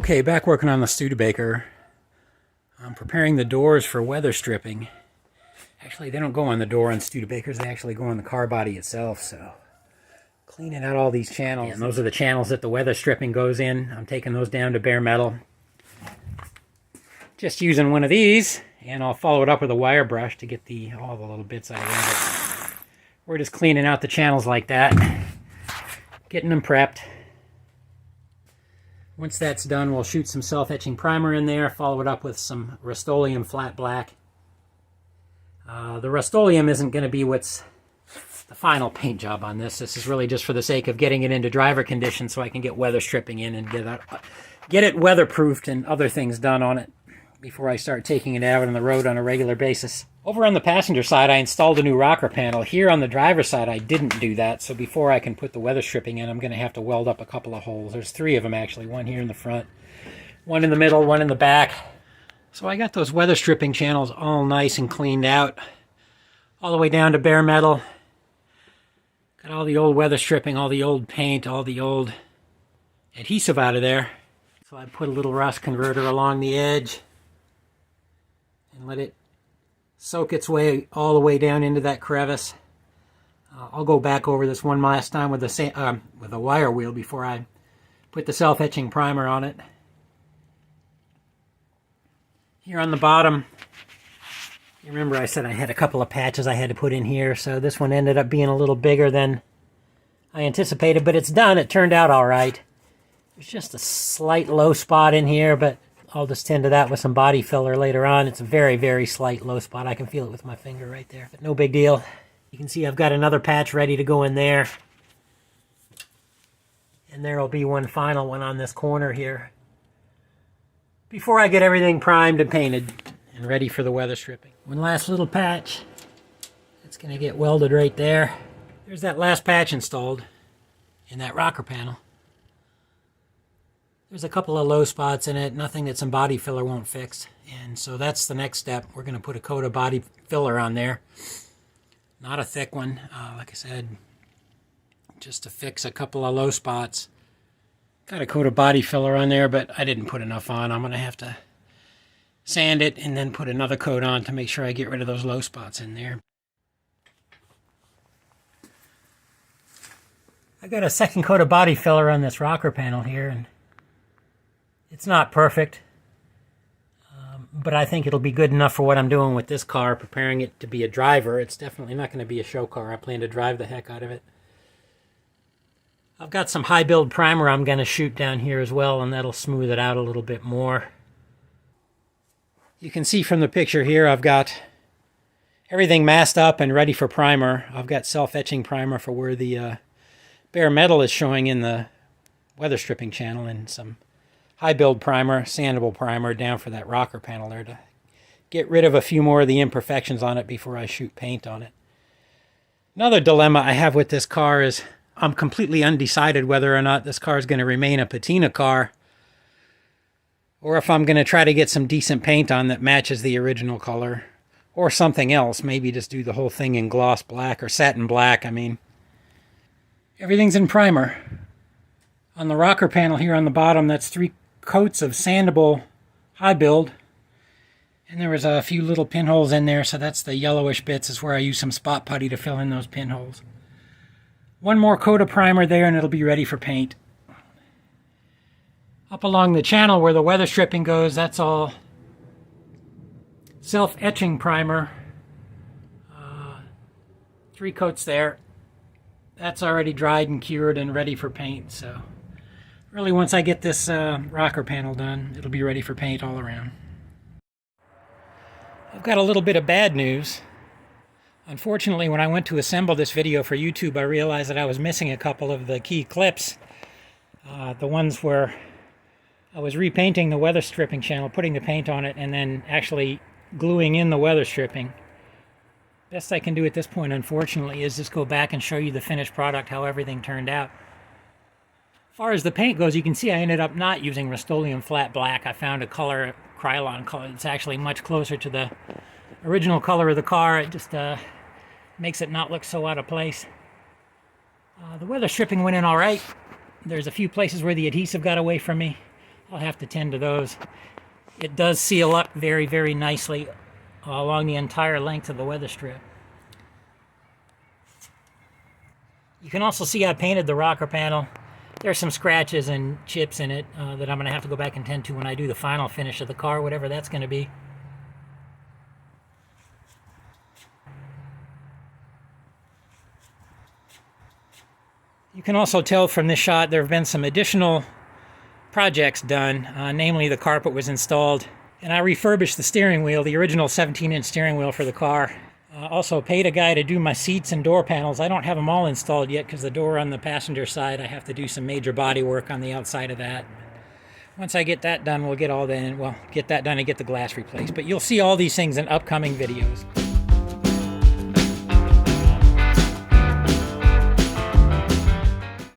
Okay, back working on the Studebaker. I'm preparing the doors for weather stripping. Actually, they don't go on the door on Studebakers, they actually go on the car body itself, so cleaning out all these channels. And those are the channels that the weather stripping goes in. I'm taking those down to bare metal. Just using one of these, and I'll follow it up with a wire brush to get all the little bits out of it. We're just cleaning out the channels like that, getting them prepped. Once that's done, we'll shoot some self-etching primer in there, follow it up with some Rust-Oleum flat black. The Rust-Oleum isn't going to be what's the final paint job on this. This is really just for the sake of getting it into driver condition so I can get weather stripping in and get it weatherproofed and other things done on it before I start taking it out on the road on a regular basis. Over on the passenger side, I installed a new rocker panel. Here on the driver's side, I didn't do that, so before I can put the weather stripping in, I'm going to have to weld up a couple of holes. There's 3 of them, actually. One here in the front, one in the middle, one in the back. So I got those weather stripping channels all nice and cleaned out, all the way down to bare metal. Got all the old weather stripping, all the old paint, all the old adhesive out of there. So I put a little rust converter along the edge and let it soak its way all the way down into that crevice. I'll go back over this one last time with a wire wheel before I put the self-etching primer on it. Here on the bottom, you remember I said I had a couple of patches I had to put in here, so this one ended up being a little bigger than I anticipated, but it's done. It turned out all right. There's just a slight low spot in here, but I'll just tend to that with some body filler later on. It's a very, very slight low spot. I can feel it with my finger right there, but no big deal. You can see I've got another patch ready to go in there. And there will be one final one on this corner here before I get everything primed and painted and ready for the weather stripping. One last little patch. It's going to get welded right there. There's that last patch installed in that rocker panel. There's a couple of low spots in it, nothing that some body filler won't fix. And so that's the next step. We're going to put a coat of body filler on there. Not a thick one, like I said, just to fix a couple of low spots. Got a coat of body filler on there, but I didn't put enough on. I'm going to have to sand it and then put another coat on to make sure I get rid of those low spots in there. I got a second coat of body filler on this rocker panel here, and it's not perfect, but I think it'll be good enough for what I'm doing with this car, preparing it to be a driver. It's definitely not going to be a show car. I plan to drive the heck out of it. I've got some high build primer I'm going to shoot down here as well, and that'll smooth it out a little bit more. You can see from the picture here I've got everything masked up and ready for primer. I've got self-etching primer for where the bare metal is showing in the weather stripping channel, and some high build primer, sandable primer down for that rocker panel there to get rid of a few more of the imperfections on it before I shoot paint on it. Another dilemma I have with this car is I'm completely undecided whether or not this car is going to remain a patina car or if I'm going to try to get some decent paint on that matches the original color or something else. Maybe just do the whole thing in gloss black or satin black. I mean, everything's in primer. On the rocker panel here on the bottom, that's 3 coats of sandable high build, and there was a few little pinholes in there, so that's the yellowish bits is where I use some spot putty to fill in those pinholes. One more coat of primer there and it'll be ready for paint. Up along the channel where the weather stripping goes, that's all self-etching primer. 3 coats there. That's already dried and cured and ready for paint, so really, once I get this rocker panel done, it'll be ready for paint all around. I've got a little bit of bad news. Unfortunately, when I went to assemble this video for YouTube, I realized that I was missing a couple of the key clips. The ones where I was repainting the weather stripping channel, putting the paint on it, and then actually gluing in the weather stripping. Best I can do at this point, unfortunately, is just go back and show you the finished product, how everything turned out. As far as the paint goes, you can see I ended up not using Rust-Oleum flat black. I found a color, Krylon color, that's actually much closer to the original color of the car. It just makes it not look so out of place. The weather stripping went in all right. There's a few places where the adhesive got away from me. I'll have to tend to those. It does seal up very, very nicely along the entire length of the weather strip. You can also see I painted the rocker panel. There's some scratches and chips in it that I'm going to have to go back and tend to when I do the final finish of the car, whatever that's going to be. You can also tell from this shot there have been some additional projects done, namely the carpet was installed, and I refurbished the steering wheel, the original 17-inch steering wheel for the car. Also paid a guy to do my seats and door panels. I don't have them all installed yet because the door on the passenger side, I have to do some major body work on the outside of that. Once I get that done, we'll get all that in. Well, get that done and get the glass replaced. But you'll see all these things in upcoming videos.